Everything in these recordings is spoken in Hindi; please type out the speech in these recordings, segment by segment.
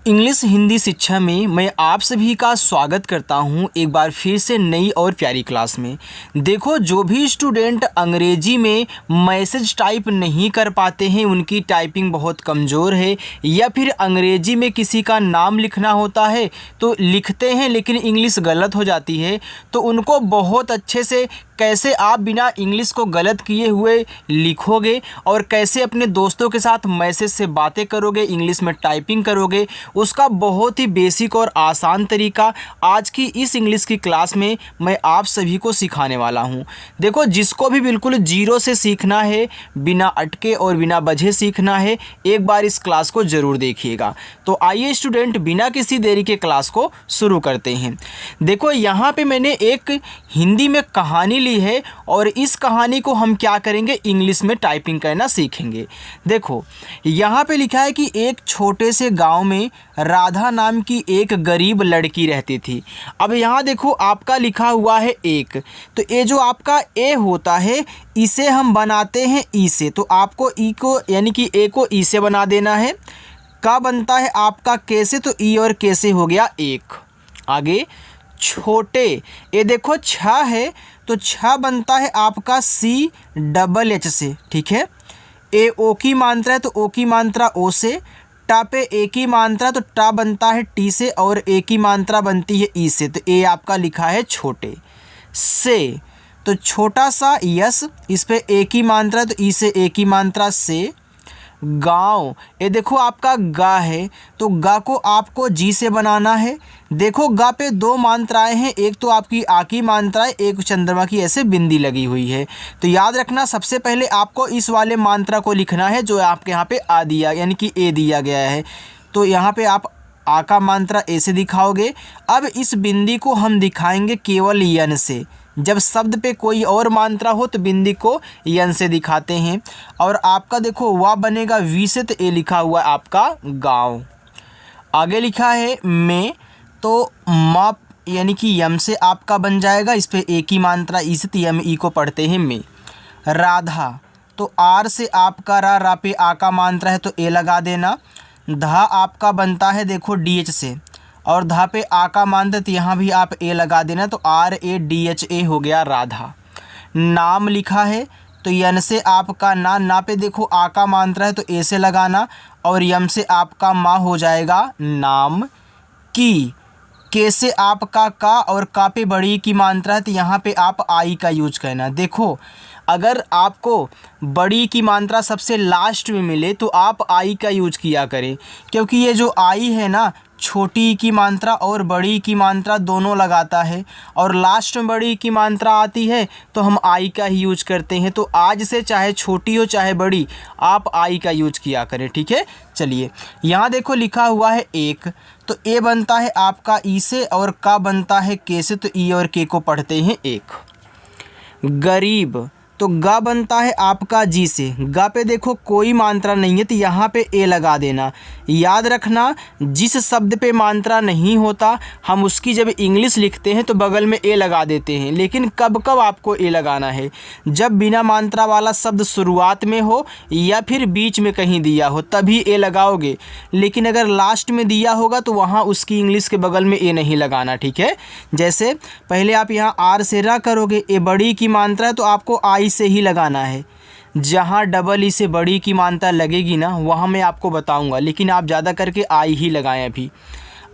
इंग्लिश हिंदी शिक्षा में मैं आप सभी का स्वागत करता हूं एक बार फिर से नई और प्यारी क्लास में। देखो, जो भी स्टूडेंट अंग्रेजी में मैसेज टाइप नहीं कर पाते हैं, उनकी टाइपिंग बहुत कमज़ोर है, या फिर अंग्रेजी में किसी का नाम लिखना होता है तो लिखते हैं लेकिन इंग्लिश गलत हो जाती है, तो उनको बहुत अच्छे से कैसे आप बिना इंग्लिश को गलत किए हुए लिखोगे और कैसे अपने दोस्तों के साथ मैसेज से बातें करोगे, इंग्लिश में टाइपिंग करोगे, उसका बहुत ही बेसिक और आसान तरीका आज की इस इंग्लिश की क्लास में मैं आप सभी को सिखाने वाला हूं। देखो, जिसको भी बिल्कुल जीरो से सीखना है, बिना अटके और बिना बझे सीखना है, एक बार इस क्लास को ज़रूर देखिएगा। तो आइए स्टूडेंट, बिना किसी देरी के क्लास को शुरू करते हैं। देखो, यहाँ पे मैंने एक हिंदी में कहानी है और इस कहानी को हम क्या करेंगे, इंग्लिश में टाइपिंग करना सीखेंगे। देखो, यहाँ पे लिखा है कि एक छोटे से गांव में राधा नाम की एक गरीब लड़की रहती थी। अब यहाँ देखो, आपका लिखा हुआ है एक, तो ये जो आपका ए होता है इसे हम बनाते हैं ई से, तो आपको ई को यानी कि ए को ई से बना देना है। का बनता है आपका कैसे, तो ई और कैसे हो गया एक। आगे छोटे, ये देखो छ है तो छ बनता है आपका सी डबल एच से, ठीक है। ए ओ की मात्रा है तो ओ की मात्रा ओ से, टा पे ए की मात्रा तो टा बनता है टी से, और ए की मात्रा बनती है ई से, तो ए आपका लिखा है छोटे। से तो छोटा सा यस, इस पे ए की मात्रा तो ई से ए की मात्रा से। गाँव, ये देखो आपका गा है तो गा को आपको जी से बनाना है। देखो, गा पे दो मात्राएं हैं, एक तो आपकी आ की मात्रा है, एक चंद्रमा की ऐसे बिंदी लगी हुई है। तो याद रखना, सबसे पहले आपको इस वाले मात्रा को लिखना है जो आपके यहाँ पे आ दिया यानी कि ए दिया गया है, तो यहाँ पे आप आ का मात्रा ए से दिखाओगे। अब इस बिंदी को हम दिखाएंगे केवल यन से। जब शब्द पे कोई और मात्रा हो तो बिंदी को यन से दिखाते हैं। और आपका देखो वा बनेगा वी से, तो ए लिखा हुआ है आपका गाँव। आगे लिखा है में, तो मा यानी कि यम से आपका बन जाएगा, इस पे ए की मात्रा ई से, यम ई को पढ़ते हैं में। राधा, तो आर से आपका रा पे आ का मात्रा है तो ए लगा देना। धा आपका बनता है देखो डी एच से, और धा पे आ का मात्रा तो यहाँ भी आप ए लगा देना, तो R A D H A हो गया राधा। नाम लिखा है तो यन से आपका ना पे देखो आ का मात्रा है तो ए से लगाना, और यम से आपका माँ हो जाएगा नाम की। के से आपका का, और का पे बड़ी की मात्रा है तो यहाँ पे आप आई का यूज करना। देखो, अगर आपको बड़ी की मात्रा सबसे लास्ट में मिले तो आप आई का यूज किया करें, क्योंकि ये जो आई है ना, छोटी की मात्रा और बड़ी की मात्रा दोनों लगाता है, और लास्ट में बड़ी की मात्रा आती है तो हम आई का ही यूज करते हैं। तो आज से चाहे छोटी हो चाहे बड़ी, आप आई का यूज किया करें, ठीक है। चलिए, यहाँ देखो लिखा हुआ है एक, तो ए बनता है आपका ई से, और का बनता है के से, तो ई और के को पढ़ते हैं एक। गरीब, तो गा बनता है आपका जी से। गा पे देखो कोई मात्रा नहीं है तो यहाँ पे ए लगा देना। याद रखना, जिस शब्द पे मात्रा नहीं होता हम उसकी जब इंग्लिश लिखते हैं तो बगल में ए लगा देते हैं, लेकिन कब कब आपको ए लगाना है, जब बिना मात्रा वाला शब्द शुरुआत में हो या फिर बीच में कहीं दिया हो तभी ए लगाओगे, लेकिन अगर लास्ट में दिया होगा तो वहाँ उसकी इंग्लिश के बगल में ए नहीं लगाना, ठीक है। जैसे पहले आप यहाँ आर से रा करोगे, ए बड़ी की मात्रा है तो आपको आई से ही लगाना है। जहाँ डबल ई से बड़ी की मात्रा लगेगी ना, वहाँ मैं आपको बताऊंगा, लेकिन आप ज़्यादा करके आई ही लगाएं अभी।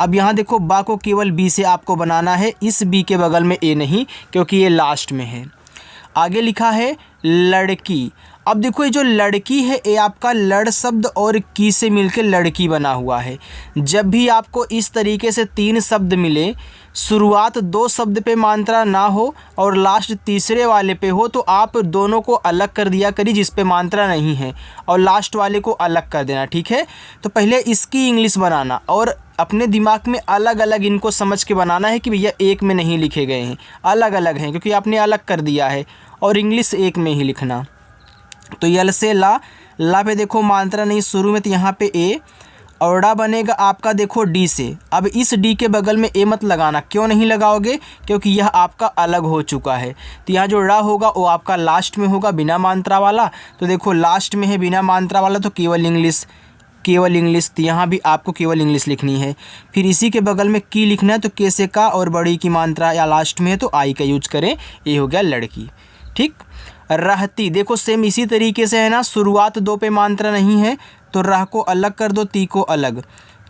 अब यहाँ देखो, बा को केवल बी से आपको बनाना है, इस बी के बगल में ए नहीं, क्योंकि ये लास्ट में है। आगे लिखा है लड़की। अब देखो, ये जो लड़की है ये आपका लड़ शब्द और की से मिलकर लड़की बना हुआ है। जब भी आपको इस तरीके से तीन शब्द मिले, शुरुआत दो शब्द पे मात्रा ना हो और लास्ट तीसरे वाले पे हो, तो आप दोनों को अलग कर दिया करिए जिस पे मात्रा नहीं है, और लास्ट वाले को अलग कर देना, ठीक है। तो पहले इसकी इंग्लिश बनाना और अपने दिमाग में अलग अलग इनको समझ के बनाना है कि भैया एक में नहीं लिखे गए हैं, अलग अलग हैं, क्योंकि आपने अलग कर दिया है, और इंग्लिश एक में ही लिखना। तो यल से ला, ला पे देखो मात्रा नहीं शुरू में, तो यहाँ पे ए, और डा बनेगा आपका देखो डी से। अब इस डी के बगल में ए मत लगाना, क्यों नहीं लगाओगे, क्योंकि यह आपका अलग हो चुका है। तो यहाँ जो डा होगा वो आपका लास्ट में होगा बिना मात्रा वाला, तो देखो लास्ट में है बिना मात्रा वाला, तो केवल इंग्लिश केवल इंग्लिश, तो यहाँ भी आपको केवल इंग्लिश लिखनी है। फिर इसी के बगल में की लिखना है, तो के से का और बड़ी की मात्रा या लास्ट में है तो आई का यूज करें। ये हो गया लड़की। ठीक। रहती, देखो सेम इसी तरीके से है ना, शुरुआत दो पे मात्रा नहीं है तो रह को अलग कर दो, ती को अलग।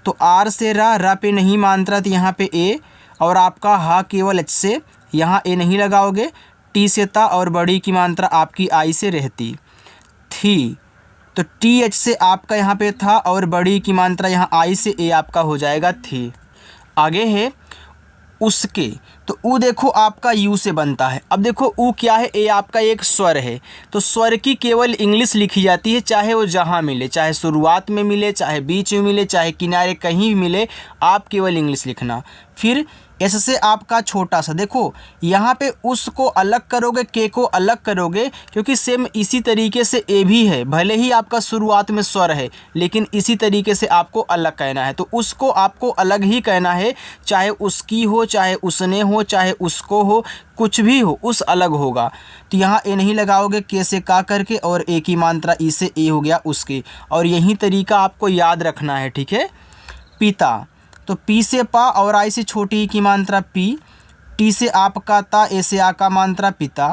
तो आर से रा पे नहीं मात्रा तो यहाँ पे ए, और आपका हा केवल एच से, यहाँ ए नहीं लगाओगे। टी से ता और बड़ी की मात्रा आपकी आई से रहती थी, तो टी एच से आपका यहाँ पे था और बड़ी की मात्रा यहाँ आई से ए आपका हो जाएगा थी। आगे है उसके, तो ऊ देखो आपका यू से बनता है। अब देखो ऊ क्या है, ए आपका एक स्वर है, तो स्वर की केवल इंग्लिश लिखी जाती है, चाहे वो जहाँ मिले, चाहे शुरुआत में मिले, चाहे बीच में मिले, चाहे किनारे कहीं भी मिले, आप केवल इंग्लिश लिखना। फिर एस से आपका छोटा सा, देखो यहाँ पे उस को अलग करोगे, के को अलग करोगे, क्योंकि सेम इसी तरीके से ए भी है, भले ही आपका शुरुआत में स्वर है लेकिन इसी तरीके से आपको अलग कहना है। तो उसको आपको अलग ही कहना है, चाहे उसकी हो, चाहे उसने हो, चाहे उसको हो, कुछ भी हो, उस अलग होगा। तो यहाँ ए नहीं लगाओगे, के से का करके, और ए की मात्रा ई से ए हो गया उसके। और यही तरीका आपको याद रखना है। ठीक है। पिता, तो पी से पा और आई से छोटी की मात्रा पी, टी से आपका ता, ए से आ का मात्रा पिता।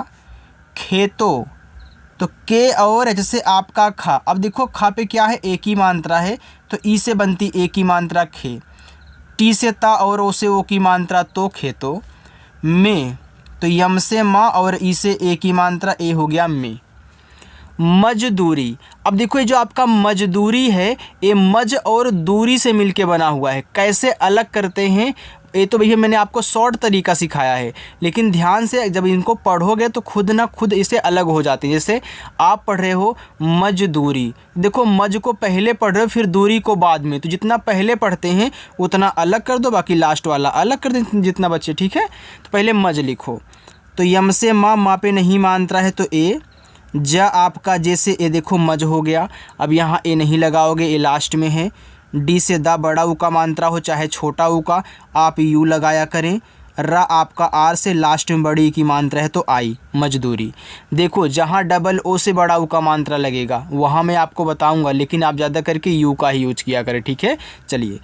खेतो, तो के और एच से आपका खा। अब देखो खा पे क्या है, ए की मात्रा है, तो ई से बनती ए की मात्रा खे। टी से ता और ओ से ओ की मात्रा तो खेतो। में, तो यम से माँ और ई से ए की मात्रा ए हो गया में। मजदूरी, अब देखो ये जो आपका मजदूरी है, ये मज और दूरी से मिलके बना हुआ है। कैसे अलग करते हैं ये तो भैया मैंने आपको शॉर्ट तरीका सिखाया है, लेकिन ध्यान से जब इनको पढ़ोगे तो खुद ना खुद इसे अलग हो जाते हैं। जैसे आप पढ़ रहे हो मजदूरी, देखो मज को पहले पढ़ रहे हो फिर दूरी को बाद में, तो जितना पहले पढ़ते हैं उतना अलग कर दो, बाकी लास्ट वाला अलग कर दो जितना बच्चे। ठीक है। तो पहले मज लिखो, तो यम से माँ पे नहीं मात्रा है तो ए, जा आपका जैसे ए देखो मज हो गया। अब यहाँ ए नहीं लगाओगे, ए लास्ट में है। डी से दा बड़ा ऊ का मात्रा हो चाहे छोटा ऊ का, आप यू लगाया करें। रा आपका आर से लास्ट में बड़ी की मात्रा है तो आई, मजदूरी। देखो जहाँ डबल ओ से बड़ा ऊ का मात्रा लगेगा वहाँ मैं आपको बताऊँगा, लेकिन आप ज़्यादा करके यू का ही यूज किया करें। ठीक है। चलिए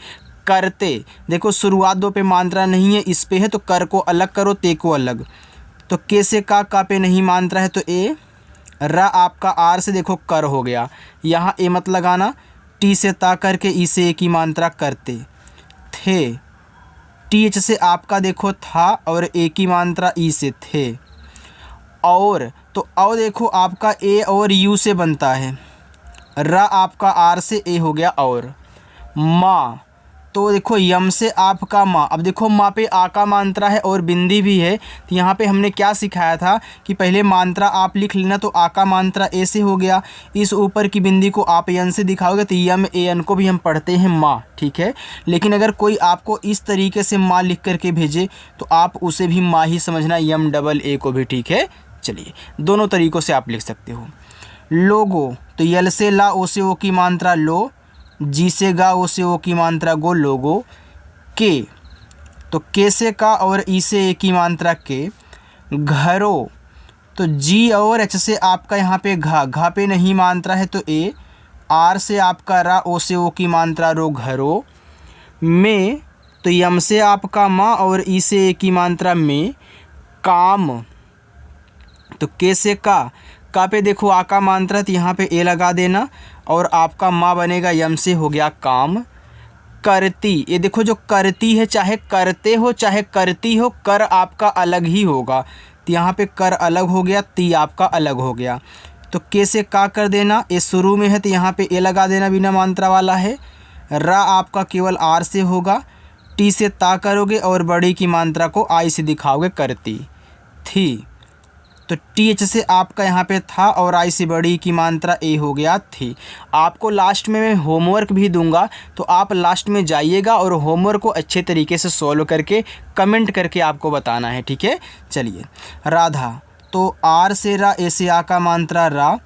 करते, देखो शुरुआत दो पे मात्रा नहीं है, इस पे है तो कर को अलग करो, ते को अलग। तो के से का पे नहीं मात्रा है तो ए, रा आपका आर से देखो कर हो गया, यहाँ ए मत लगाना। टी से ता करके ई से ए की मात्रा करते थे। टी एच से आपका देखो था और ए की मात्रा ई से थे। और तो और देखो आपका ए और यू से बनता है, रा आपका आर से ए हो गया और। माँ, तो देखो यम से आपका माँ, अब देखो माँ पे आ का मात्रा है और बिंदी भी है, तो यहाँ पे हमने क्या सिखाया था कि पहले मात्रा आप लिख लेना, तो आ का मात्रा ए से हो गया, इस ऊपर की बिंदी को आप एन से दिखाओगे तो यम ए एन को भी हम पढ़ते हैं माँ। ठीक है। लेकिन अगर कोई आपको इस तरीके से माँ लिख करके भेजे तो आप उसे भी माँ ही समझना, यम डबल ए को भी। ठीक है। चलिए दोनों तरीक़ों से आप लिख सकते हो। लोगो, तो यल से ला ओ से ओ की मात्रा लो, जी से गा ओ से ओ की मात्रा गो, लोगो। के, तो के से का और ई से ए की मात्रा के। घरों, तो जी और एच से आपका यहाँ पे घा पे नहीं मात्रा है तो ए, आर से आपका रा ओ से ओ की मात्रा रो, घरों। में, तो यम से आपका माँ और ई से ए की मात्रा में। काम, तो के से का पे देखो आ का मात्रा तो यहाँ पे ए लगा देना और आपका माँ बनेगा, यम से हो गया काम। करती, ये देखो जो करती है, चाहे करते हो चाहे करती हो, कर आपका अलग ही होगा, तो यहाँ पे कर अलग हो गया, ती आपका अलग हो गया। तो के से का कर देना, ए शुरू में है तो यहाँ पे ए लगा देना, बिना मात्रा वाला है। रा आपका केवल आर से होगा। टी से ता करोगे और बड़ी की मात्रा को आई से दिखाओगे, करती थी। तो टी एच से आपका यहाँ पे था और आई से बड़ी की मात्रा ए हो गया थी। आपको लास्ट में मैं होमवर्क भी दूंगा, तो आप लास्ट में जाइएगा और होमवर्क को अच्छे तरीके से सॉल्व करके कमेंट करके आपको बताना है। ठीक है। चलिए राधा, तो आर से रा, ए से आ का मात्रा रा।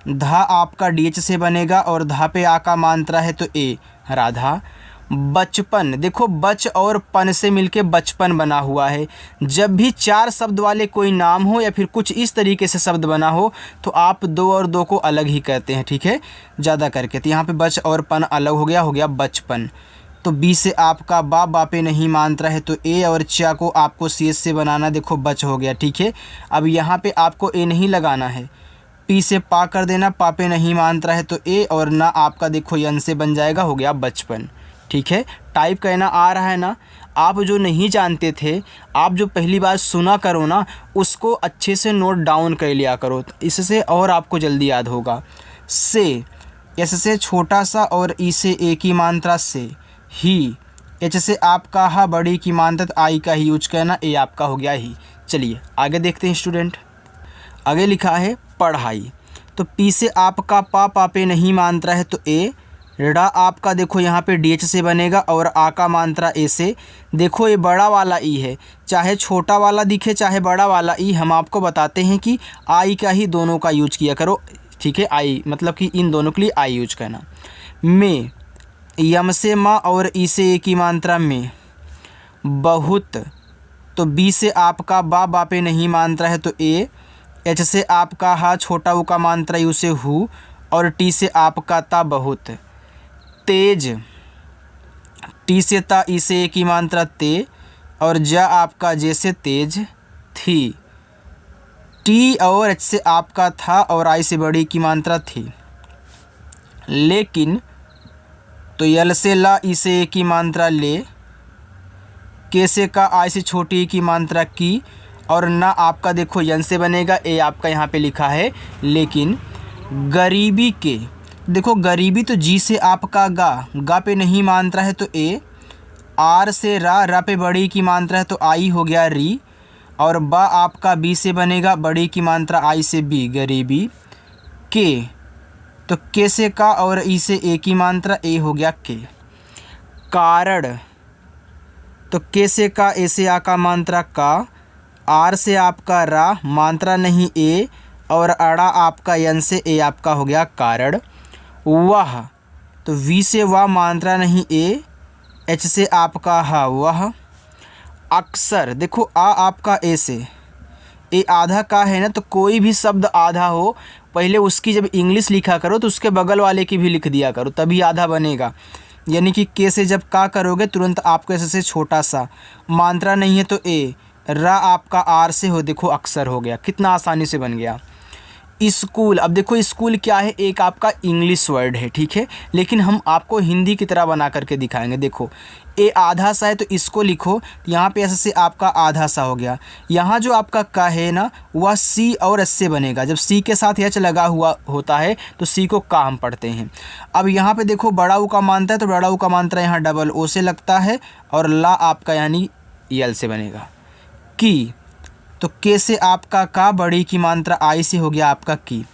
धा आपका डी एच से बनेगा और धा पे आ का मात्रा है तो ए, राधा। बचपन, देखो बच और पन से मिलके बचपन बना हुआ है। जब भी 4 शब्द वाले कोई नाम हो या फिर कुछ इस तरीके से शब्द बना हो तो आप 2 और 2 को अलग ही करते हैं, ठीक है, ज़्यादा करके। तो यहाँ पे बच और पन अलग हो गया बचपन। तो बी से आपका बा पे नहीं मात्रा है तो ए और चा को आपको सी से बनाना, देखो बच हो गया, ठीक है। अब यहाँ पे आपको ए नहीं लगाना है, पी से पा कर देना, पा पे नहीं मात्रा है तो ए और ना आपका देखो यन से बन जाएगा, हो गया बचपन, ठीक है। टाइप करना आ रहा है ना। आप जो नहीं जानते थे, आप जो पहली बार सुना करो ना, उसको अच्छे से नोट डाउन कर लिया करो, इससे और आपको जल्दी याद होगा। से, एस से छोटा सा और ई से ए की मात्रा से, ही, एच से आपका हा बड़ी की मात्रा आई का ही यूज करना, ए आपका हो गया ही। चलिए आगे देखते हैं स्टूडेंट। आगे लिखा है पढ़ाई। तो पी से आपका पा पे नहीं मात्रा है तो ए, ड़ा आपका देखो यहाँ पे डी एच से बनेगा और आ का मात्रा ए से। देखो ये बड़ा वाला ई है, चाहे छोटा वाला दिखे चाहे बड़ा वाला ई, हम आपको बताते हैं कि आई का ही दोनों का यूज किया करो, ठीक है। आई मतलब कि इन दोनों के लिए आई यूज करना। में, यम से माँ और ई से ए की मात्रा में। बहुत, तो बी से आपका बा पे नहीं मात्रा है तो ए, एच से आपका हा छोटा ऊ का मात्रा यू से हु और टी से आपका ता बहुत। तेज, टी से ता ई से ए की मात्रा ते और जा आपका जे से तेज थी। टी और एच से आपका था और आई से बड़ी की मात्रा थी। लेकिन, तो यल से ला ई से ए की मात्रा ले, के से का आई से छोटी की मात्रा की और ना आपका देखो यन से बनेगा, ए आपका यहाँ पे लिखा है लेकिन। गरीबी के, देखो गरीबी तो जी से आपका गा पे नहीं मात्रा है तो ए, आर से रा पे बड़ी की मात्रा है तो आई हो गया री और बा आपका बी से बनेगा, बड़ी की मात्रा आई से बी, गरीबी के, तो के से का और ई से ए की मात्रा ए हो गया के। कारण, तो के से का ए से आ का मात्रा का, आर से आपका रा मात्रा नहीं ए और अड़ा आपका यन से ए आपका हो गया कारण। वह, तो वी से वाह मात्रा नहीं ए, एच से आपका हा वह। अक्सर, देखो आ आपका ए से, ए आधा का है ना, तो कोई भी शब्द आधा हो पहले उसकी जब इंग्लिश लिखा करो तो उसके बगल वाले की भी लिख दिया करो, तभी आधा बनेगा। यानी कि के से जब का करोगे तुरंत आपको ऐसे से छोटा सा, मात्रा नहीं है तो ए, रा आपका आर से हो, देखो अक्सर हो गया, कितना आसानी से बन गया। स्कूल, अब देखो स्कूल क्या है, एक आपका इंग्लिश वर्ड है, ठीक है, लेकिन हम आपको हिंदी की तरह बना करके दिखाएंगे। देखो ए आधा सा है तो इसको लिखो, यहाँ पे ऐसे से आपका आधा सा हो गया। यहाँ जो आपका का है ना वह सी और एस से बनेगा, जब सी के साथ एच लगा हुआ होता है तो सी को का हम पढ़ते हैं। अब यहाँ पे देखो बड़ा ऊ का मात्रा है तो बड़ा ऊ का मात्रा यहाँ डबल ओ से लगता है और ला आपका यानी यल से बनेगा। की, तो के से आपका का बड़ी की मात्रा आई से हो गया आपका की।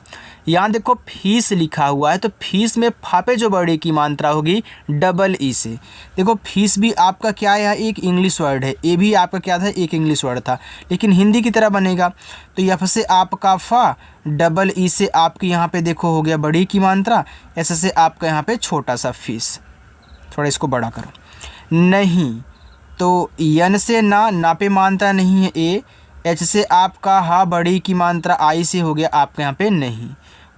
यहाँ देखो फीस लिखा हुआ है तो फीस में फा पे जो बड़ी की मात्रा होगी डबल ई से। देखो फीस भी आपका क्या है, एक इंग्लिश वर्ड है, ए भी आपका क्या था, एक इंग्लिश वर्ड था, लेकिन हिंदी की तरह बनेगा। तो यफ से आपका फा डबल ई से आपकी यहाँ पे देखो हो गया बड़ी की मात्रा, ऐसे से आपका यहाँ पे छोटा सा फीस। थोड़ा इसको बड़ा करो। नहीं, तो यन से ना पे मात्रा नहीं है ए, एच से आपका हा बड़ी की मात्रा आई से हो गया आपके यहाँ पे नहीं।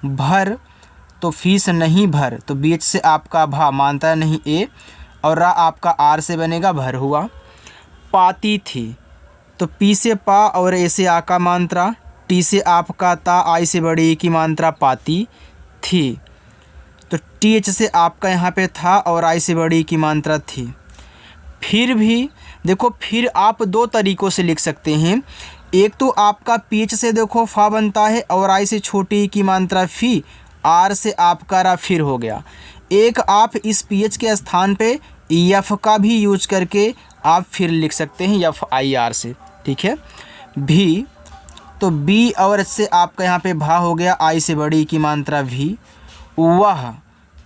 भर, तो फीस नहीं भर, तो बी एच से आपका भा मात्रा नहीं ए और रा आपका आर से बनेगा भर हुआ। पाती थी, तो पी से पा और ए से आ का मात्रा, टी से आपका ता आई से बड़ी की मात्रा पाती थी, तो टी एच से आपका यहाँ पे था और आई से बड़ी की मात्रा थी। फिर भी देखो फिर आप 2 तरीक़ों से लिख सकते हैं। एक तो आपका पीच से देखो फा बनता है और आई से छोटी की मात्रा फी, आर से आपका रा फिर हो गया। एक आप इस पीएच के स्थान पे यफ का भी यूज करके आप फिर लिख सकते हैं यफ आई आर से, ठीक है। भी, तो बी और एच से आपका यहाँ पे भा हो गया, आई से बड़ी की मात्रा भी। वह,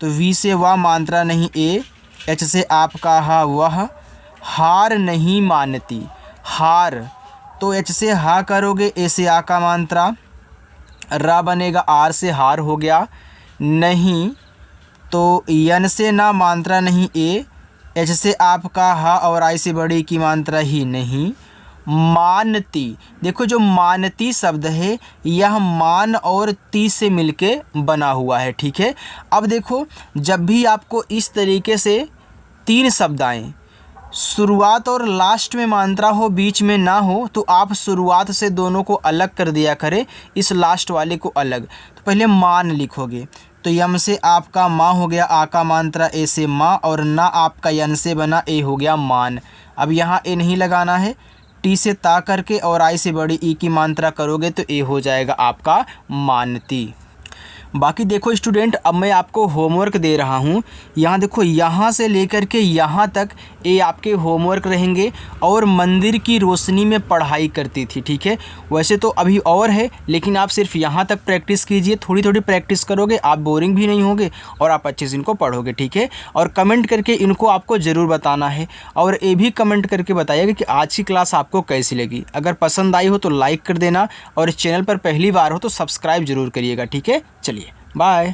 तो वी से वाह मात्रा नहीं ए, एच से आपका हा वह। हार नहीं मानती, हार, तो एच से हा करोगे, ए से आ का मात्रा, रा बनेगा आर से हार हो गया। नहीं, तो यन से ना मात्रा नहीं ए, एच से आपका हा और आई से बड़ी की मात्रा ही नहीं। मानती, देखो जो मानती शब्द है यह मान और ती से मिलके बना हुआ है, ठीक है। अब देखो जब भी आपको इस तरीके से 3 शब्द आएँ, शुरुआत और लास्ट में मात्रा हो, बीच में ना हो, तो आप शुरुआत से दोनों को अलग कर दिया करें, इस लास्ट वाले को अलग। तो पहले मान लिखोगे तो यम से आपका माँ हो गया, आ का मात्रा ए से माँ, और ना आपका यन से बना ए हो गया मान। अब यहाँ ए नहीं लगाना है, टी से ता करके और आई से बड़ी ई की मात्रा करोगे तो ए हो जाएगा आपका मानती। बाकी देखो स्टूडेंट, अब मैं आपको होमवर्क दे रहा हूँ। यहाँ देखो, यहाँ से लेकर के यहाँ तक ये आपके होमवर्क रहेंगे। और मंदिर की रोशनी में पढ़ाई करती थी, ठीक है। वैसे तो अभी और है, लेकिन आप सिर्फ यहाँ तक प्रैक्टिस कीजिए। थोड़ी थोड़ी प्रैक्टिस करोगे, आप बोरिंग भी नहीं होगे और आप अच्छे से इनको पढ़ोगे, ठीक है। और कमेंट करके इनको आपको ज़रूर बताना है। और ये भी कमेंट करके बताइएगा कि आज की क्लास आपको कैसी लगी। अगर पसंद आई हो तो लाइक कर देना, और चैनल पर पहली बार हो तो सब्सक्राइब ज़रूर करिएगा, ठीक है। चलिए बाय।